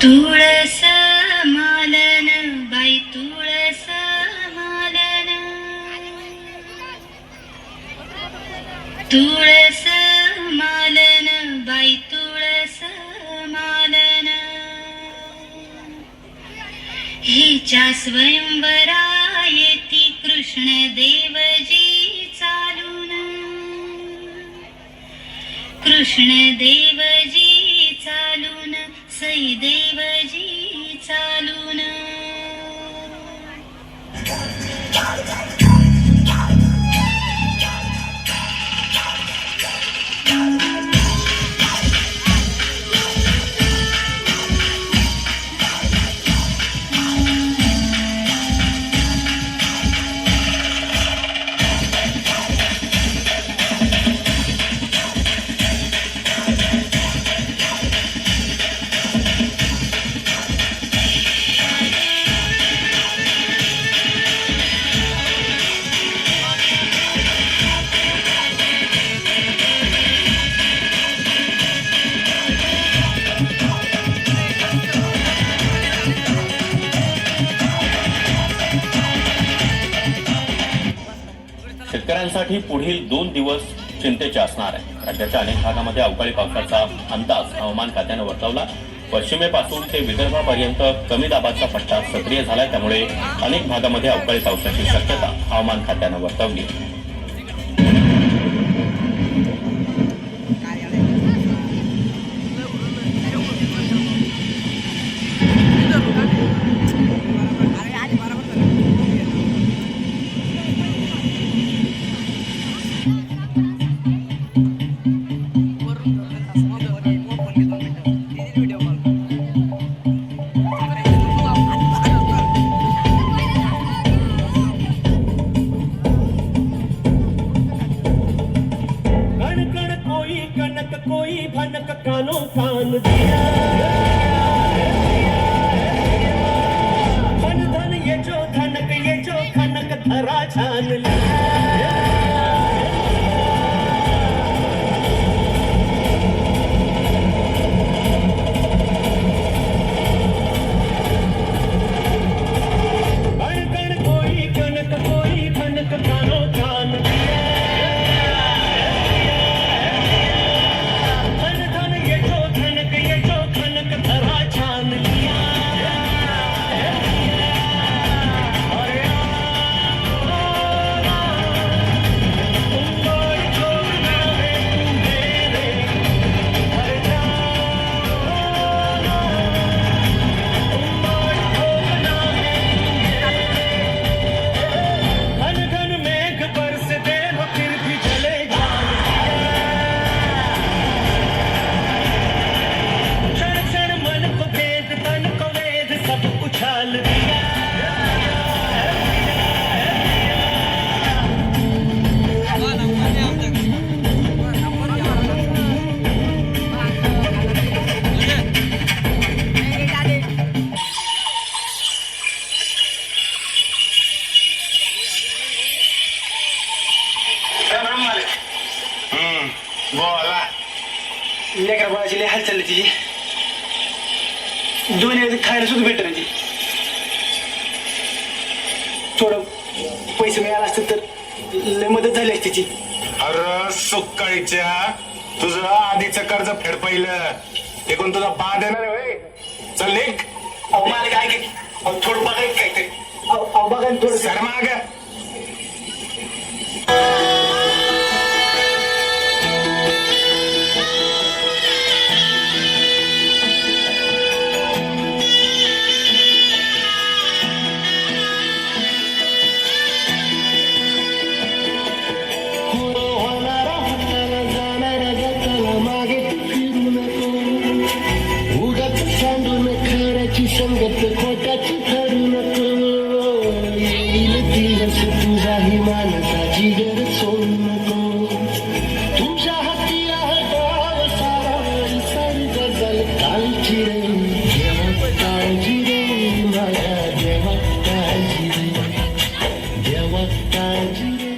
तुळस मालन बाई तुळस मालन, तुळस मालन बाई तुळस मालन, हिच्या स्वयंवरा येती कृष्ण देवजी चालून, कृष्ण देवजी चालून, सई देवजी चालून. शेतकऱ्यांसाठी पुढील 2 दिवस चिंतेचे असणार आहे. राज्याच्या अनेक भागामध्ये अवकाळी पावसाचा अंदाज हवामान खात्यानं वर्तवला. पश्चिमेपासून ते विदर्भापर्यंत कमी दाबाचा पट्टा सक्रिय झाला, त्यामुळे अनेक भागामध्ये अवकाळी पावसाची शक्यता हवामान खात्यानं वर्तवली. कोई भनक कानो कान दिया, धन धन ये जो खनक धरा छान लिया. कोई भनक कानो कान दिया, लेकर बाळाची लय हाल चालली तिची. 2 वेळेस खायला सुद्धा भेटत नाही. थोडं पैसे मिळाला असतं तर लय मदत झाली असती तिची. अरे सुकाळीच्या, तुझं आधीचं कर्ज फेड पहिलं ते कोण तुझा बा देणार आहे. चल निघ. अहो मला काय थोडं बघायचं काय ते. अहो बघा थोडं सर माग. संगत खोट्याची ठरू नको, येईल दिवस तुझाही मानसाची गर सोडू नको. तुझ्या हाती आहे सारा सारी गजल कालची रे. देवा काळजी रे माझ्या, देवा काळजी रे, देवा काळजी रे.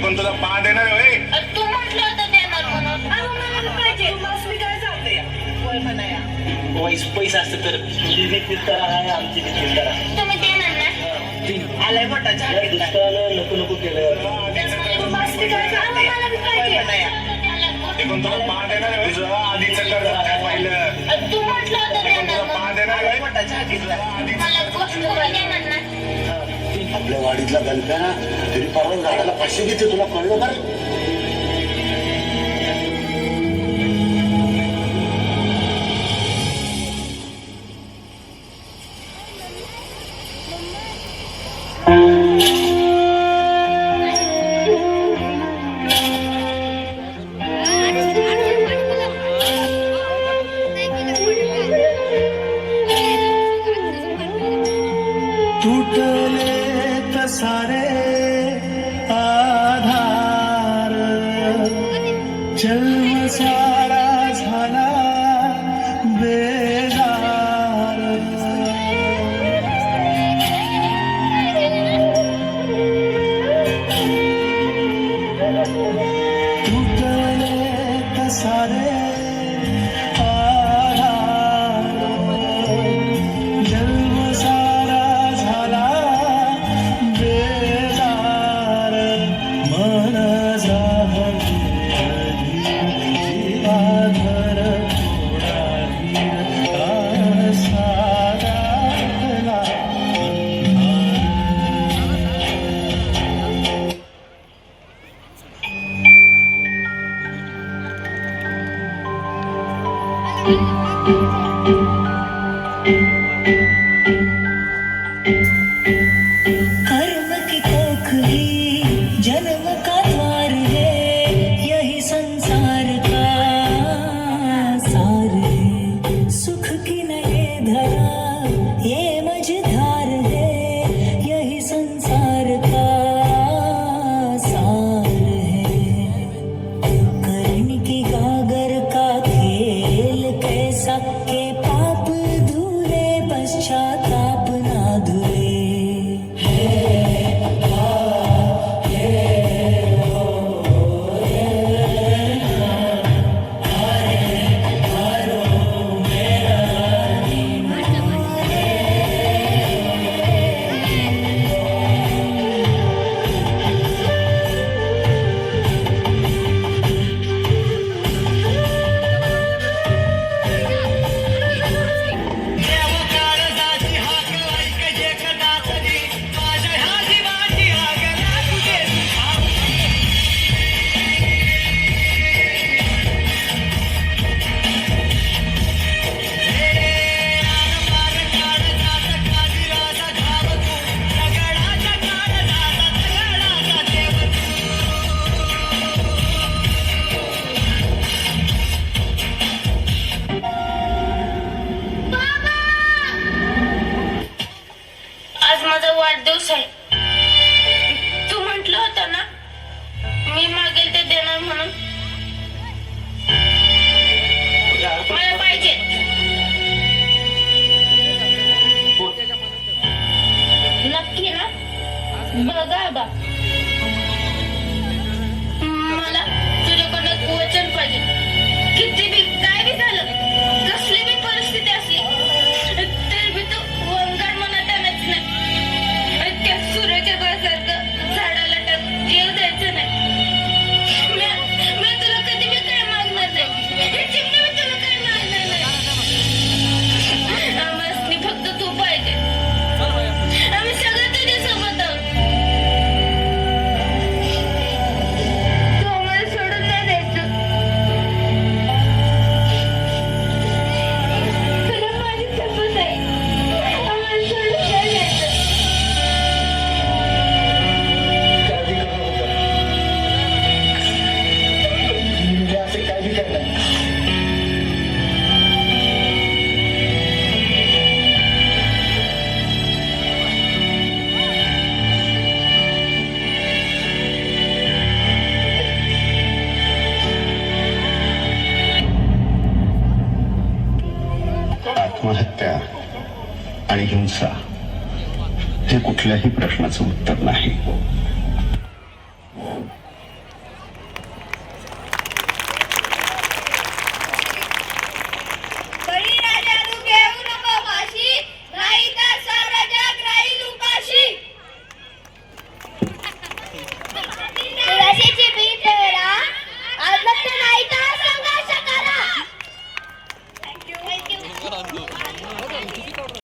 कोण तुझा पा देणार आहे होय? तू म्हटलं होतं देणार म्हणून पैसा असतं तर तुझी देखील करा आहे आमची देखील करा. तुम्ही देणार ना आलाय मोठाच्या दुष्काळानं नको नको केलं. मला बी पाहिजे. ते कोण तुला पा देणार आहे होय? तुझं आधीचं कर्ज फेडपाहिलं. तू म्हटलं होतं ते कोण देणार तुला पा देणार आहे होय? मला गोष्ट देणार ना आपल्या वाडीतला गणप्या ना तरी परवा झाडाला 500 घेते तुला कळलं का? तुटले तर सारे आधार जन्म सारा झाला बेजार. तुटले तर सारे आधार जन्म सारा झाला बेजार. मन जाहली जीवाधर थोडा साधा कर्म की कोखली जन्म का द्वार है, यही संसार का सार है. सुख की नए धरा ये मझधार है, यही संसार का सार है. कर्ण की गागर का खेल कैसा के पाप धुले पश्चाताप ना धुले. आज माझा वाढदिवस आहे. तू म्हटलं होतं ना मी मागेल ते देणार म्हणून. मला पाहिजे. नक्की ना बघा बा मला तुझ्याकडनं एक वचन पाहिजे. किती बी काय बी झालं कसली बी परिस्थिती असली तरी बी तू वंगाड मनात आणत नाही. त्या सूर्याच्या बासारखं झाडाला टाक जीव द्यायचं नाही. मी तुला कधी बी काय मागणार नाही. हे चिमणी मी तुला काय मागणार नाही. आम्हासनी फक्त तू पाहिजे. आम्ही सगळं तुझ्यासोबत आहोत. तू आम्हाला सोडून नाही द्यायचं. तुला माझी शपथ आहे. आम्हाला सोडून नाही द्यायचं. काळजी करू नको. मी असे काय बी करणार. आत्महत्या आणि हिंसा हे कुठल्याही प्रश्नाचं उत्तर नाही.